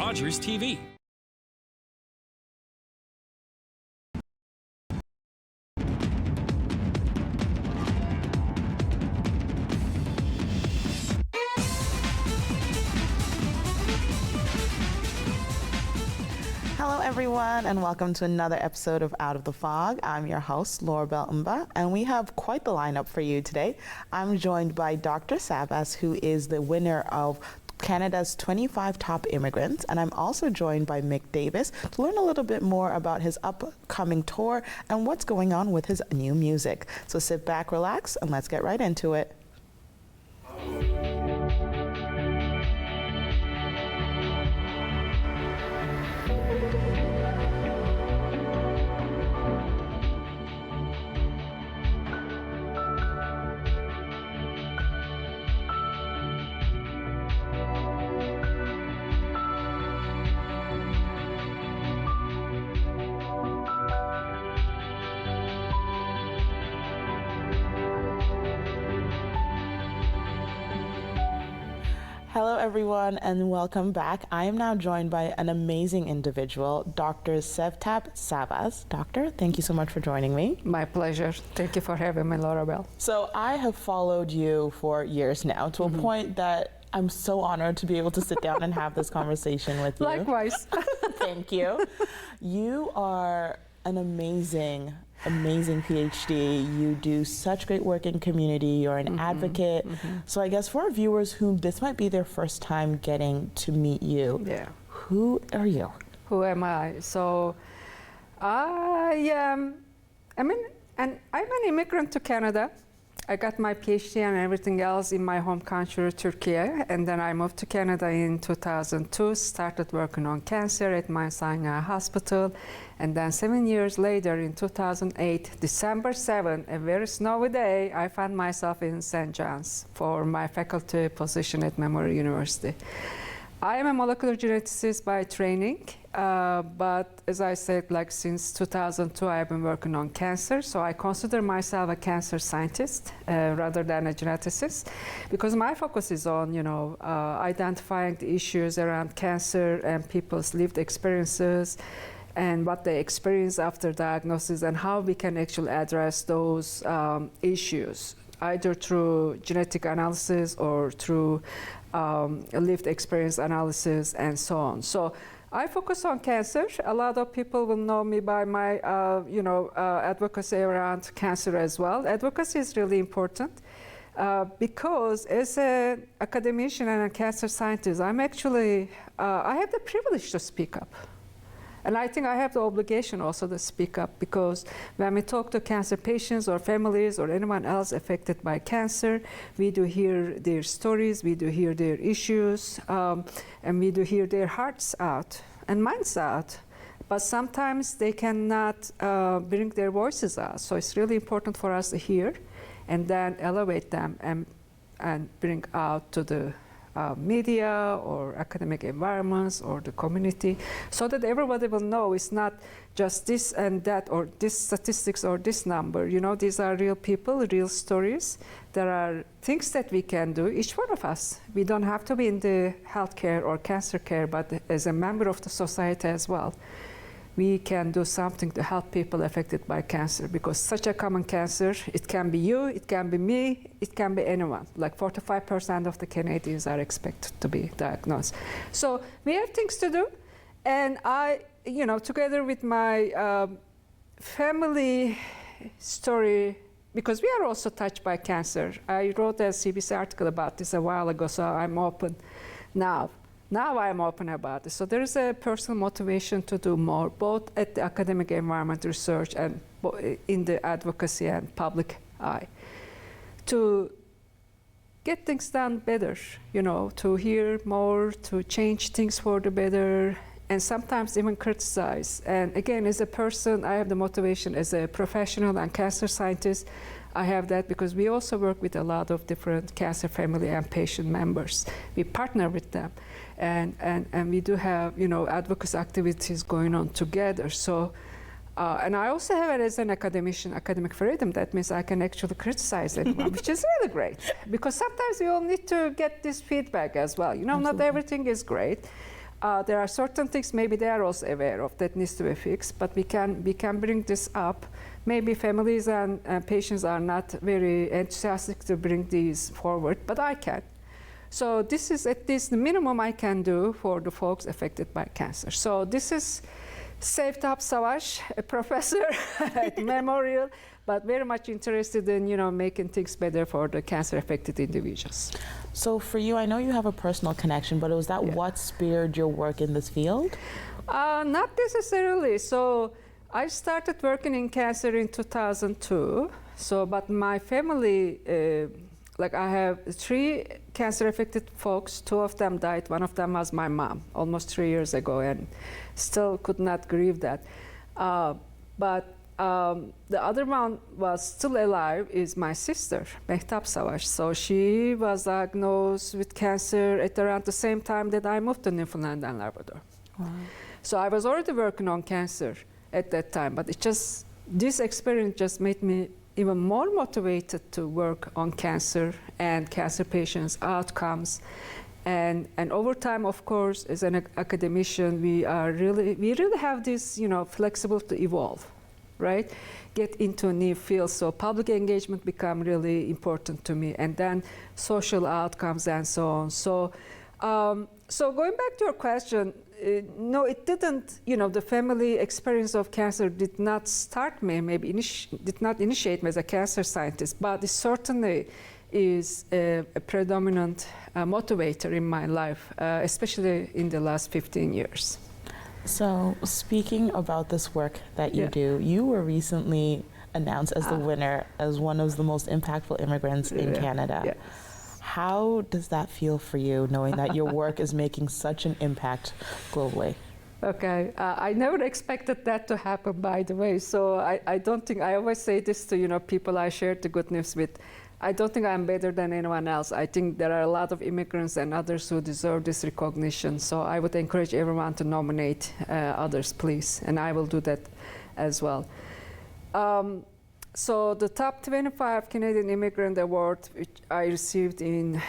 Rogers TV. Hello everyone, and welcome to another episode of Out of the Fog. I'm your host, Laurabel, and we have quite the lineup for you today. I'm joined by Dr. Savas, who is the winner of Canada's 25 Top Immigrants, and I'm also joined by Mick Davis to learn a little bit more about his upcoming tour and what's going on with his new music. So sit back, relax, and let's get right into it. Hello everyone, and welcome back. I am now joined by an amazing individual, Dr. Sevtap Savas. Doctor, thank you so much for joining me. My pleasure. Thank you for having me, Laurabel. So I have followed you for years now, to a point that I'm so honored to be able to sit down and have this conversation with you. Likewise. Thank you. You are an amazing PhD. You do such great work in community. You're an advocate. So I guess for our viewers who this might be their first time getting to meet you, who are you? Who am I? So I'm an immigrant to Canada. I got my PhD and everything else in my home country, Turkey, and then I moved to Canada in 2002, started working on cancer at Mount Sinai Hospital, and then 7 years later, in 2008, December 7, a very snowy day, I found myself in St. John's for my faculty position at Memorial University. I am a molecular geneticist by training, but as I said, like since 2002, I have been working on cancer. So I consider myself a cancer scientist rather than a geneticist, because my focus is on, identifying the issues around cancer and people's lived experiences and what they experience after diagnosis and how we can actually address those issues, either through genetic analysis or through lived experience analysis and so on. So I focus on cancer. A lot of people will know me by my advocacy around cancer as well. Advocacy is really important because as an academician and a cancer scientist, I'm actually, I have the privilege to speak up. And I think I have the obligation also to speak up, because when we talk to cancer patients or families or anyone else affected by cancer, we do hear their stories, we do hear their issues, and we do hear their hearts out and minds out. But sometimes they cannot bring their voices out. So it's really important for us to hear and then elevate them and bring out to the media or academic environments or the community, so that everybody will know it's not just this and that or this statistics or this number. These are real people, real stories. There are things that we can do, each one of us. We don't have to be in the healthcare or cancer care, but as a member of the society as well, we can do something to help people affected by cancer, because such a common cancer, it can be you, it can be me, it can be anyone. Like 45% of the Canadians are expected to be diagnosed. So we have things to do, and I, together with my family story, because we are also touched by cancer. I wrote a CBC article about this a while ago, so I'm open now. Now I'm open about this. So there is a personal motivation to do more, both at the academic environment, research, and in the advocacy and public eye, to get things done better, to hear more, to change things for the better, and sometimes even criticize. And again, as a person, I have the motivation as a professional and cancer scientist. I have that because we also work with a lot of different cancer family and patient members. We partner with them, and we do have advocacy activities going on together. So, and I also have it as an academician, academic freedom. That means I can actually criticize anyone, which is really great, because sometimes we all need to get this feedback as well. Not everything is great. there are certain things maybe they are also aware of that needs to be fixed, but we can bring this up. Maybe families and patients are not very enthusiastic to bring these forward, but I can. So this is at least the minimum I can do for the folks affected by cancer. So this is Sevtap Savas, a professor at Memorial, but very much interested in, making things better for the cancer-affected individuals. So for you, I know you have a personal connection, but was that what spurred your work in this field? Not necessarily. So I started working in cancer in 2002. So, but my family, I have 3 cancer-affected folks. 2 of them died. One of them was my mom, almost 3 years ago, and still could not grieve that. But the other one was still alive, is my sister, Sevtap Savas. So she was diagnosed with cancer at around the same time that I moved to Newfoundland and Labrador. Wow. So I was already working on cancer at that time, but this experience just made me even more motivated to work on cancer and cancer patients' outcomes. And over time, of course, as an academician, we really have this, flexible to evolve, right? Get into a new field. So public engagement become really important to me, and then social outcomes and so on. So, so going back to your question, no, it didn't, the family experience of cancer did not start me, did not initiate me as a cancer scientist, but it certainly is a predominant motivator in my life, especially in the last 15 years. So speaking about this work that you do, you were recently announced as the winner as one of the most impactful immigrants in Canada. Yeah. How does that feel for you, knowing that your work is making such an impact globally? Okay, I never expected that to happen, by the way. So I don't think, I always say this to people I share the good news with. I don't think I'm better than anyone else. I think there are a lot of immigrants and others who deserve this recognition. So I would encourage everyone to nominate others, please, and I will do that as well. So the Top 25 Canadian Immigrant Award, which I received in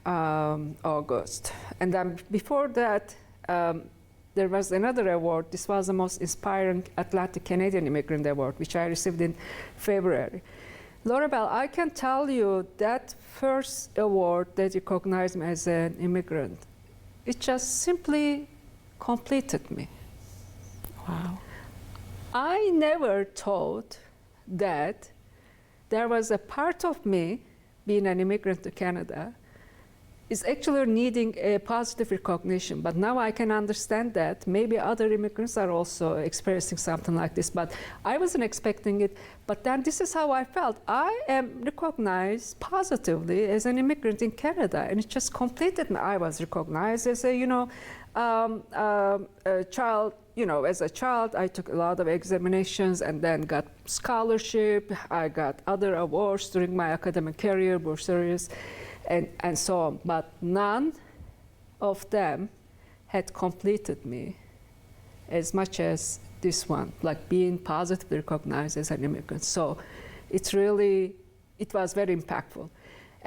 August. And then before that, there was another award. This was the Most Inspiring Atlantic Canadian Immigrant Award, which I received in February. Laurabel, I can tell you that first award that recognized me as an immigrant, it just simply completed me. Wow. I never thought that there was a part of me, being an immigrant to Canada, is actually needing a positive recognition. But now I can understand that maybe other immigrants are also experiencing something like this, but I wasn't expecting it. But then this is how I felt. I am recognized positively as an immigrant in Canada, and it just completed me. I was recognized as a, a child. As a child, I took a lot of examinations and then got scholarship. I got other awards during my academic career, bursaries, and so on. But none of them had completed me as much as this one, like being positively recognized as an immigrant. So it was very impactful.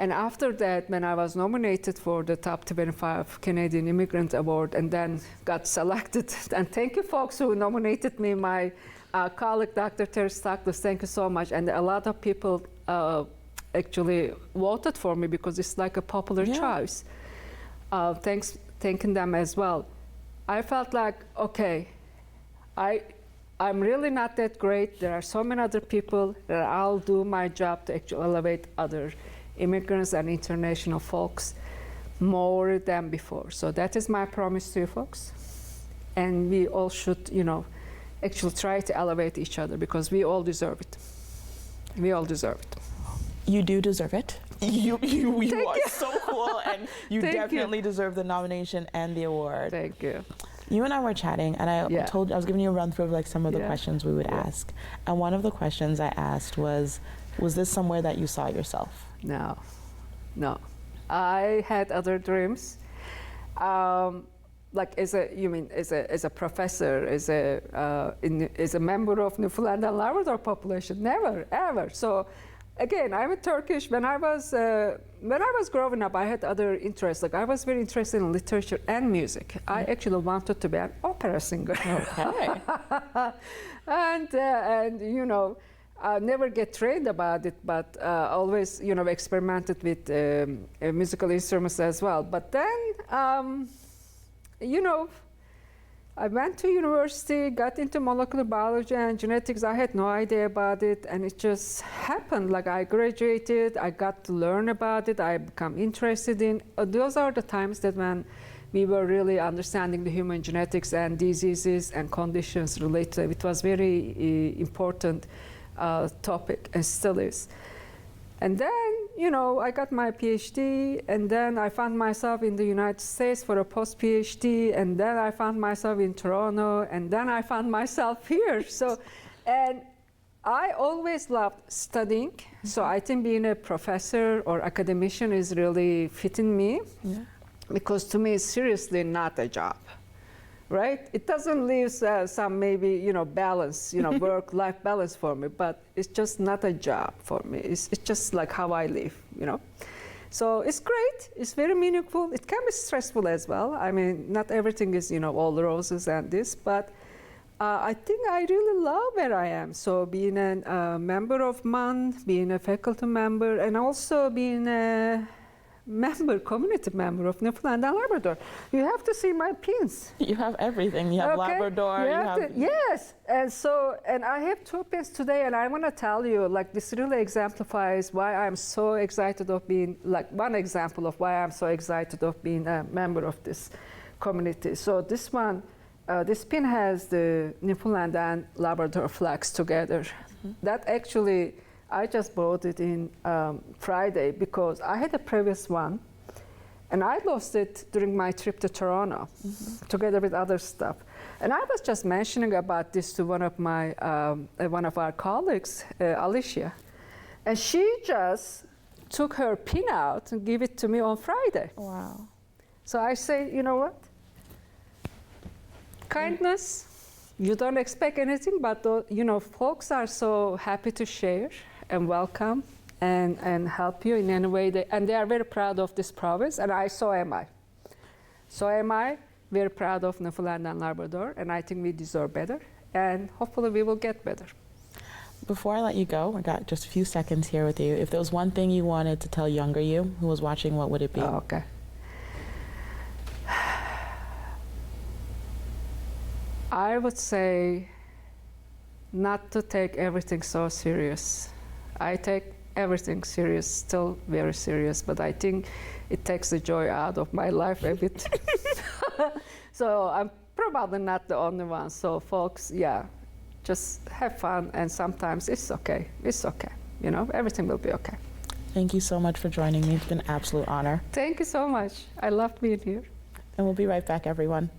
And after that, when I was nominated for the Top 25 Canadian Immigrant Award and then got selected, and thank you folks who nominated me, my colleague, Dr. Terry Stockless, thank you so much. And a lot of people actually voted for me because it's like a popular choice. Thanking them as well. I felt like, okay, I'm really not that great. There are so many other people that I'll do my job to actually elevate other immigrants and international folks more than before. So that is my promise to you folks. And we all should, actually try to elevate each other because we all deserve it. We all deserve it. You do deserve it. You are you. so cool, and you definitely deserve the nomination and the award. Thank you. You and I were chatting, and I was giving you a run through of some of the questions we would ask. And one of the questions I asked was this somewhere that you saw yourself? No. I had other dreams. As a professor, as a member of Newfoundland and Labrador population, never, ever. So again, I'm a Turkish. When I was growing up, I had other interests. Like I was very interested in literature and music. I actually wanted to be an opera singer. Okay. and you know, I never get trained about it, but always, you know, experimented with musical instruments as well. But then, you know, I went to university, got into molecular biology and genetics. I had no idea about it, and it just happened. Like I graduated, I got to learn about it, I become interested in. Those are the times that when we were really understanding the human genetics and diseases and conditions related to it. It was very important topic, and still is. And then, you know, I got my PhD, and then I found myself in the United States for a post-PhD, and then I found myself in Toronto, and then I found myself here. So, and I always loved studying, so I think being a professor or academician is really fitting me, because to me it's seriously not a job. Right? It doesn't leave some maybe, you know, balance, you know, work-life balance for me, but it's just not a job for me. It's just like how I live, you know? So it's great. It's very meaningful. It can be stressful as well. I mean, not everything is, you know, all roses and this, but I think I really love where I am. So being a member of MUN, being a faculty member, and also being a community member of Newfoundland and Labrador. You have to see my pins. You have everything. You have Labrador. Yes, and I have 2 pins today, and I want to tell you, like, this really exemplifies why I'm so excited of being, like, one example of why I'm so excited of being a member of this community. So this one, this pin has the Newfoundland and Labrador flags together. That actually, I just bought it in Friday because I had a previous one, and I lost it during my trip to Toronto, together with other stuff. And I was just mentioning about this to one of my one of our colleagues, Alicia, and she just took her pin out and gave it to me on Friday. Wow! So I say, you know what? Kindness. You don't expect anything, but you know, folks are so happy to share and welcome and help you in any way. And they are very proud of this province, and so am I. So am I, very proud of Newfoundland and Labrador, and I think we deserve better, and hopefully we will get better. Before I let you go, I got just a few seconds here with you. If there was one thing you wanted to tell younger you who was watching, what would it be? Oh, okay. I would say not to take everything so serious. I take everything serious, still very serious, but I think it takes the joy out of my life a bit. So I'm probably not the only one. So folks, yeah, just have fun, and sometimes it's okay. It's okay. You know, everything will be okay. Thank you so much for joining me. It's been an absolute honor. Thank you so much. I loved being here. And we'll be right back, everyone.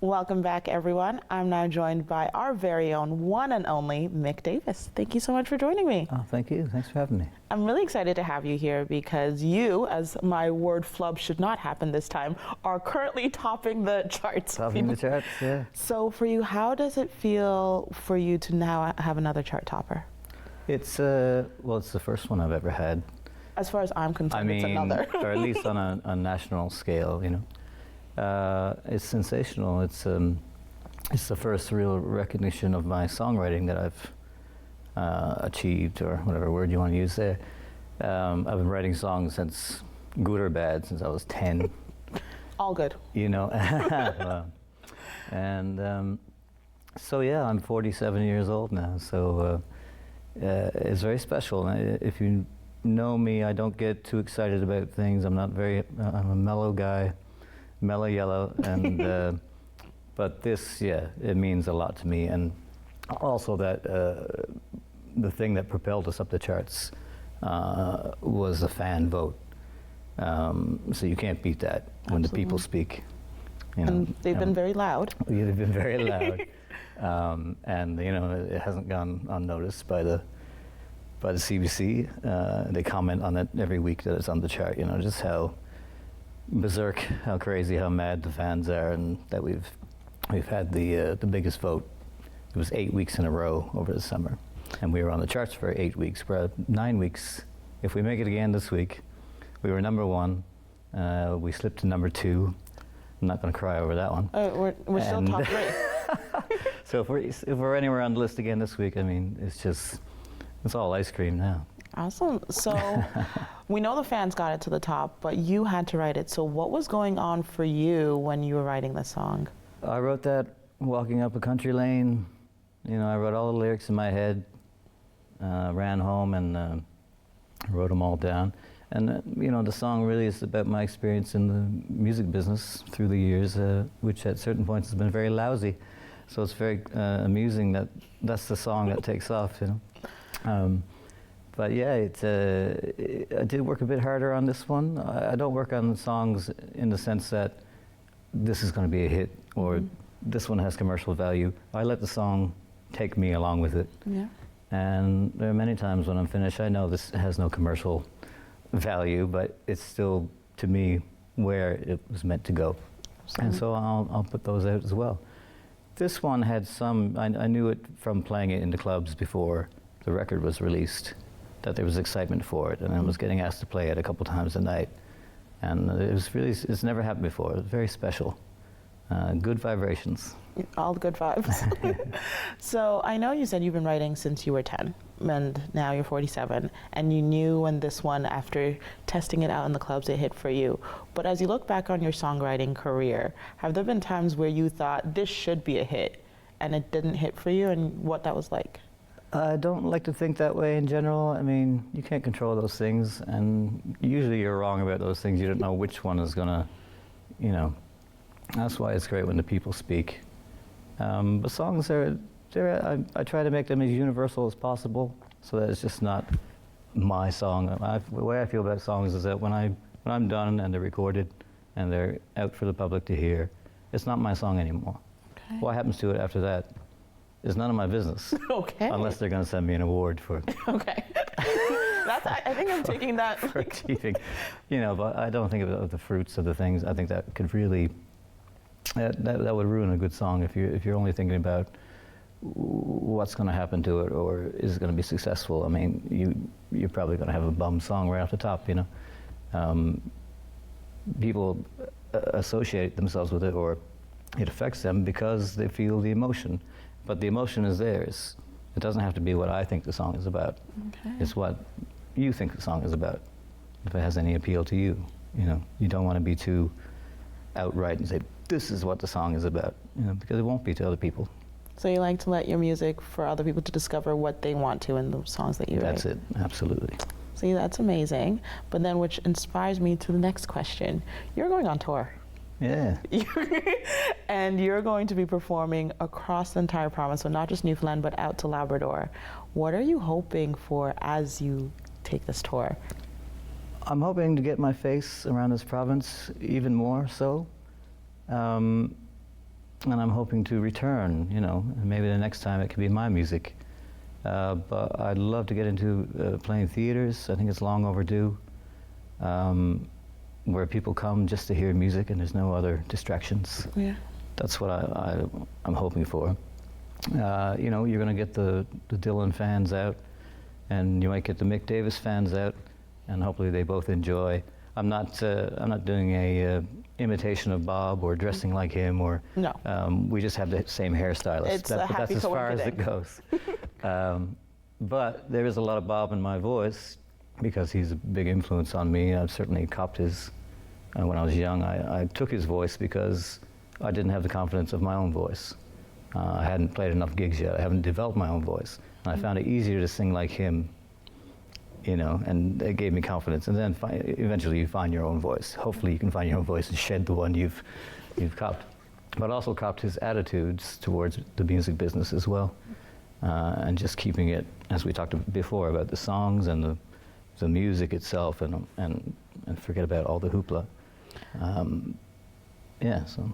Welcome back, everyone. I'm now joined by our very own one and only Mick Davis. Thank you so much for joining me. Oh, thank you. Thanks for having me. I'm really excited to have you here because you, as my word flub should not happen this time, are currently topping the charts. Topping the charts, yeah. So for you, how does it feel for you to now have another chart topper? It's, well, it's the first one I've ever had. As far as I'm concerned, it's another. or at least on a national scale, you know. It's sensational. It's it's the first real recognition of my songwriting that I've achieved, or whatever word you want to use there. I've been writing songs since, good or bad, since I was 10. All good. You know, well, and so yeah, I'm 47 years old now, so it's very special. If you know me, I don't get too excited about things. I'm a mellow guy, mellow yellow, and but this, yeah, it means a lot to me. And also that the thing that propelled us up the charts was a fan vote. So you can't beat that when the people speak. You know, And they've been very loud. Yeah, they've been very loud, and you know it hasn't gone unnoticed by the CBC. They comment on it every week that it's on the chart. You know, just how berserk, how crazy, how mad the fans are, and that we've had the biggest vote. It was 8 weeks in a row over the summer, and we were on the charts for 8 weeks. We're at 9 weeks. If we make it again this week, we were number 1. We slipped to number 2. I'm not going to cry over that one. We're still And- top 3. So if we're anywhere on the list again this week, I mean, it's all ice cream now. Awesome. So we know the fans got it to the top, but you had to write it. So what was going on for you when you were writing the song? I wrote that walking up a country lane. You know, I wrote all the lyrics in my head, ran home and wrote them all down. And you know, the song really is about my experience in the music business through the years, which at certain points has been very lousy. So it's very amusing that that's the song that takes off, you know. But yeah, I did work a bit harder on this one. I don't work on songs in the sense that this is going to be a hit or this one has commercial value. I let the song take me along with it. Yeah. And there are many times when I'm finished, I know this has no commercial value, but it's still, to me, where it was meant to go. And so I'll put those out as well. This one had some, I knew it from playing it in the clubs before the record was released, that there was excitement for it, and I was getting asked to play it a couple times a night. And it was really, it's never happened before. It was very special. Good vibrations. All good vibes. So I know you said you've been writing since you were 10, and now you're 47, and you knew when this one, after testing it out in the clubs, it hit for you. But as you look back on your songwriting career, have there been times where you thought this should be a hit, and it didn't hit for you, and what that was like? I don't like to think that way in general. I mean, you can't control those things, and usually you're wrong about those things. You don't know which one is gonna, you know. That's why it's great when the people speak. But songs I try to make them as universal as possible, so that it's just not my song. The way I feel about songs is that when I'm done and they're recorded and they're out for the public to hear, it's not my song anymore. Okay. What happens to it after that is none of my business. Okay. Unless they're going to send me an award for Okay. I think I'm taking that. for achieving, you know. But I don't think of the fruits of the things. I think that could really that would ruin a good song if you're only thinking about what's going to happen to it or is it going to be successful. I mean, you're probably going to have a bum song right off the top, you know. People associate themselves with it, or it affects them because they feel the emotion. But the emotion is theirs. It doesn't have to be what I think the song is about. Okay. It's what you think the song is about. If it has any appeal to you, you know, you don't want to be too outright and say, this is what the song is about, you know, because it won't be to other people. So you like to let your music for other people to discover what they want to in the songs that you write? That's it, absolutely. See, that's amazing. But then which inspires me to the next question. You're going on tour. Yeah. And you're going to be performing across the entire province, so not just Newfoundland, but out to Labrador. What are you hoping for as you take this tour? I'm hoping to get my face around this province even more so. And I'm hoping to return, you know, and maybe the next time it could be my music. But I'd love to get into playing theaters. I think it's long overdue, where people come just to hear music and there's no other distractions. Yeah. That's what I'm hoping for. You know, you're going to get the Dylan fans out, and you might get the Mick fans out, and hopefully they both enjoy. I'm not doing imitation of Bob or dressing like him, or No. we just have the same hairstylist. It's a But happy that's as far as it coincidence. goes. But there is a lot of Bob in my voice because he's a big influence on me. I've certainly copped his, when I was young, I took his voice because I didn't have the confidence of my own voice. I hadn't played enough gigs yet. I haven't developed my own voice. And I found it easier to sing like him, you know, and it gave me confidence. And then eventually you find your own voice. Hopefully you can find your own voice and shed the one you've copped. But also copped his attitudes towards the music business as well. And just keeping it, as we talked before, about the songs and the music itself, and forget about all the hoopla. Yeah, so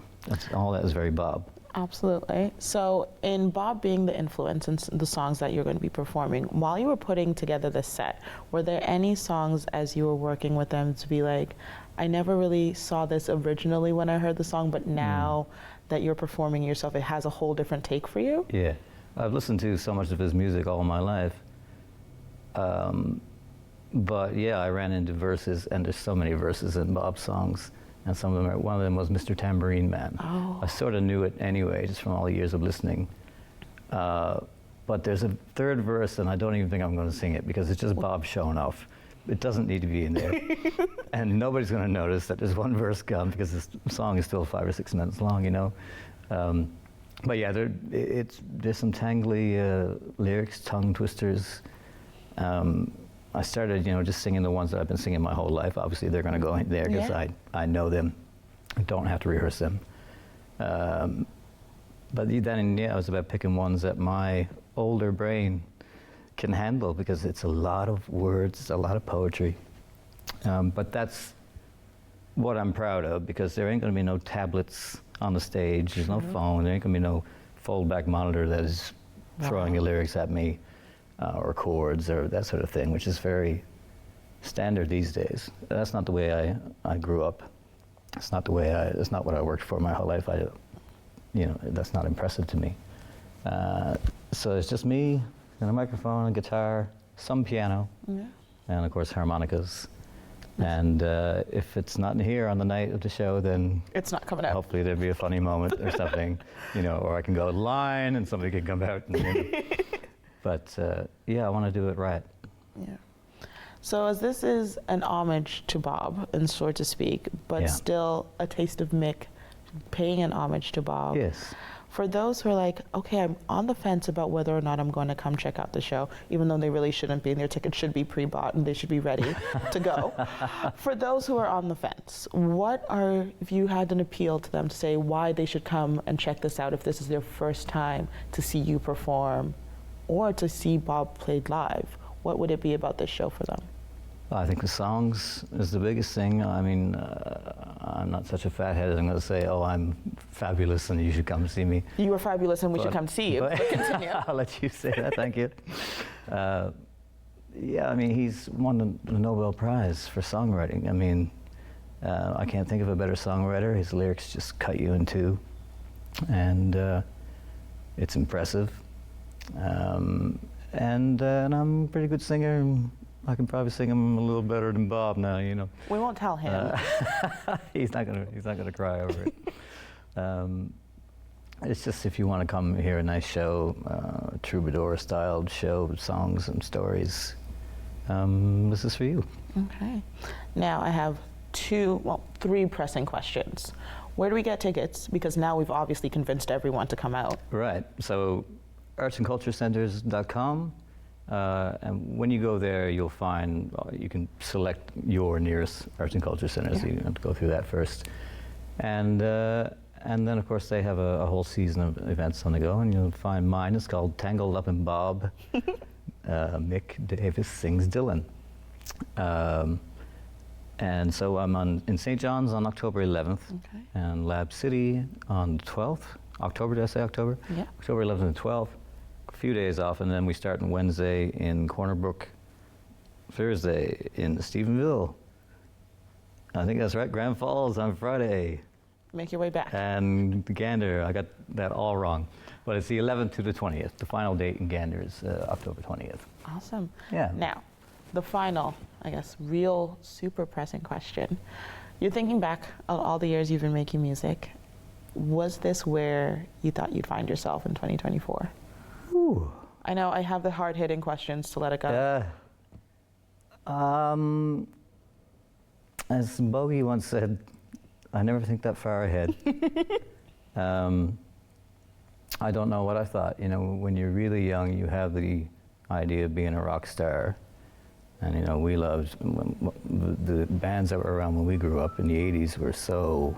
all that is very Bob. Absolutely. So in Bob being the influence in the songs that you're going to be performing, while you were putting together this set, were there any songs as you were working with them to be like, I never really saw this originally when I heard the song, but now that you're performing yourself, it has a whole different take for you? Yeah. I've listened to so much of his music all my life. But yeah, I ran into verses, and there's so many verses in Bob's songs. And some of them one of them was Mr. Tambourine Man. Oh. I sort of knew it anyway, just from all the years of listening. But there's a third verse, and I don't even think I'm going to sing it because it's just Bob showing off. It doesn't need to be in there. And nobody's going to notice that there's one verse gone because this song is still 5 or 6 minutes long, you know. But yeah, there's some tangly lyrics, tongue twisters. I started, you know, just singing the ones that I've been singing my whole life. Obviously, they're going to go in there because I know them. I don't have to rehearse them. But then, yeah, it was about picking ones that my older brain can handle because it's a lot of words, it's a lot of poetry. But that's what I'm proud of because there ain't going to be no tablets on the stage. There's no phone. There ain't going to be no fold-back monitor that is throwing your lyrics at me. Or chords or that sort of thing, which is very standard these days. That's not the way I grew up. It's not what I worked for my whole life. You know, that's not impressive to me. So it's just me and a microphone, a guitar, some piano, and of course harmonicas. And if it's not in here on the night of the show, then it's not coming out. Hopefully there'll be a funny moment or something, you know, or I can go line and somebody can come out and, you know. But yeah, I want to do it right. Yeah. So as this is an homage to Bob, and so to speak, but still a taste of Mick paying an homage to Bob. Yes. For those who are like, okay, I'm on the fence about whether or not I'm going to come check out the show, even though they really shouldn't be, and their tickets should be pre-bought and they should be ready to go. For those who are on the fence, if you had an appeal to them to say why they should come and check this out if this is their first time to see you perform, or to see Bob played live, what would it be about this show for them? I think the songs is the biggest thing. I mean, I'm not such a fathead. I'm going to say, oh, I'm fabulous and you should come see me. You were fabulous and we should come see you. But continue. I'll let you say that, thank you. Yeah, I mean, he's won the Nobel Prize for songwriting. I mean, I can't think of a better songwriter. His lyrics just cut you in two. And it's impressive. And I'm a pretty good singer. I can probably sing him a little better than Bob now, you know. We won't tell him. He's not gonna cry over it. It's just if you want to come hear a nice show, troubadour-styled show with songs and stories, this is for you. Okay. Now I have three pressing questions. Where do we get tickets? Because now we've obviously convinced everyone to come out. Right. So artsandculturecenters.com, and when you go there, you'll find you can select your nearest arts and culture center. So you have to go through that first, and then of course they have a whole season of events on the go, and you'll find mine. It's called Tangled Up in Bob. Mick Davis sings Dylan. And so I'm in St. John's on October 11th, and Lab City on the 12th. October, did I say October? Yeah. October 11th and 12th. A few days off, and then we start on Wednesday in Corner Brook, Thursday in Stephenville. I think that's right, Grand Falls on Friday. Make your way back. And Gander, I got that all wrong. But it's the 11th to the 20th. The final date in Gander is October 20th. Awesome. Yeah. Now, the final, I guess, real super pressing question. You're thinking back on all the years you've been making music. Was this where you thought you'd find yourself in 2024? Ooh. I know I have the hard-hitting questions to let it go. As Bogey once said, I never think that far ahead. I don't know what I thought. You know, when you're really young, you have the idea of being a rock star. And, you know, we loved, the bands that were around when we grew up in the 80s were so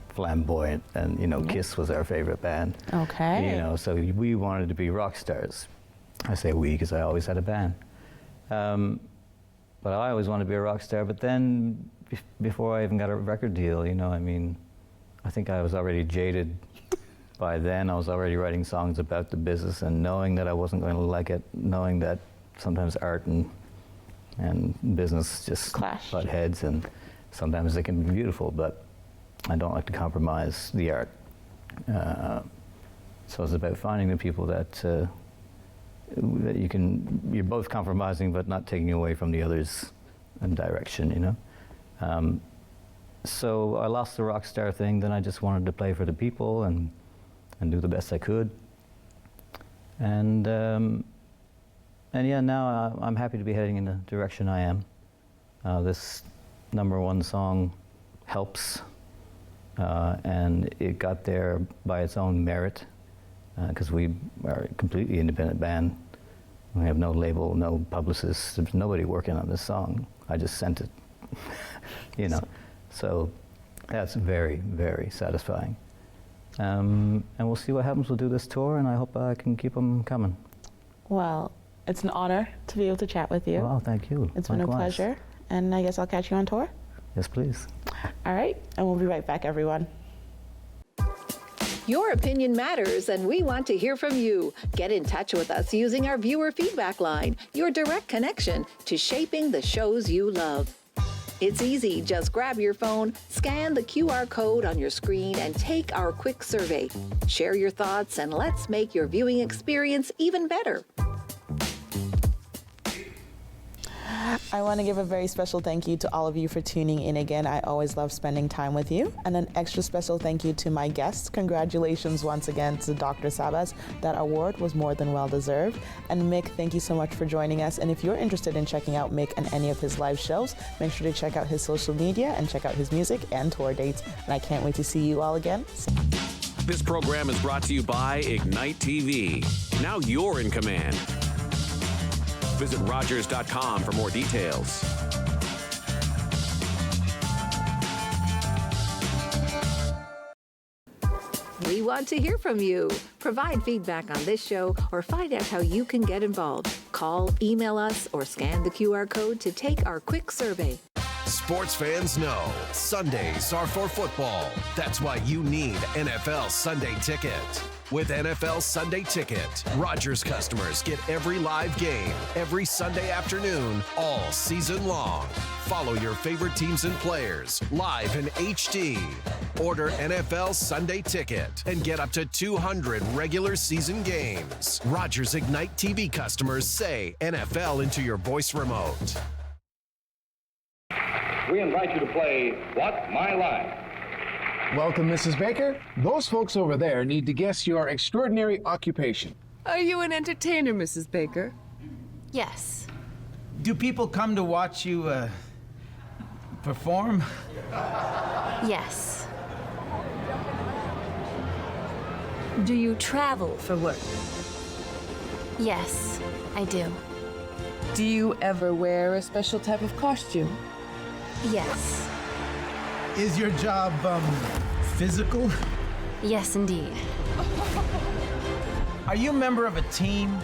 flamboyant. And, you know, Kiss was our favorite band. Okay. You know, so we wanted to be rock stars. I say we because I always had a band. But I always wanted to be a rock star. But then, before I even got a record deal, you know, I mean, I think I was already jaded. By then, I was already writing songs about the business, and knowing that I wasn't going to like it, knowing that sometimes art and business just clash, butt heads, and sometimes they can be beautiful, but I don't like to compromise the art. So it's about finding the people that you're both compromising, but not taking away from the other's direction, you know? So I lost the rock star thing, then I just wanted to play for the people and do the best I could. And yeah, now I'm happy to be heading in the direction I am. This #1 song helps, and it got there by its own merit, because we are a completely independent band. We have no label, no publicist, there's nobody working on this song. I just sent it, you know. So that's very, very satisfying. And we'll see what happens. We'll do this tour, and I hope I can keep them coming. Well, it's an honor to be able to chat with you. Oh, thank you. It's been a pleasure, and I guess I'll catch you on tour. Yes, please. All right, and we'll be right back, everyone. Your opinion matters, and we want to hear from you. Get in touch with us using our viewer feedback line, your direct connection to shaping the shows you love. It's easy. Just grab your phone, scan the QR code on your screen, and take our quick survey. Share your thoughts, and let's make your viewing experience even better. I want to give a very special thank you to all of you for tuning in again. I always love spending time with you. And an extra special thank you to my guests. Congratulations once again to Dr. Savas. That award was more than well deserved. And Mick, thank you so much for joining us. And if you're interested in checking out Mick and any of his live shows, make sure to check out his social media and check out his music and tour dates. And I can't wait to see you all again. This program is brought to you by Ignite TV. Now you're in command. Visit Rogers.com for more details. We want to hear from you. Provide feedback on this show or find out how you can get involved. Call, email us, or scan the QR code to take our quick survey. Sports fans know Sundays are for football. That's why you need NFL Sunday Ticket. With NFL Sunday Ticket, Rogers customers get every live game, every Sunday afternoon, all season long. Follow your favorite teams and players live in HD. Order NFL Sunday Ticket and get up to 200 regular season games. Rogers Ignite TV customers say NFL into your voice remote. We invite you to play What's My Line? Welcome, Mrs. Baker. Those folks over there need to guess your extraordinary occupation. Are you an entertainer, Mrs. Baker? Yes. Do people come to watch you, perform? Yes. Do you travel for work? Yes, I do. Do you ever wear a special type of costume? Yes. Is your job, physical? Yes, indeed. Are you a member of a team?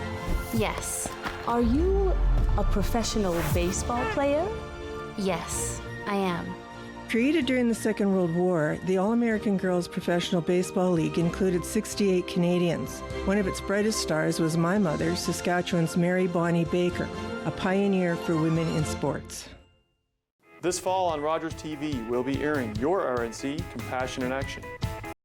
Yes. Are you a professional baseball player? Yes, I am. Created during the Second World War, the All-American Girls Professional Baseball League included 68 Canadians. One of its brightest stars was my mother, Saskatchewan's Mary Bonnie Baker, a pioneer for women in sports. This fall on Rogers TV, we'll be airing your RNC Compassion in Action.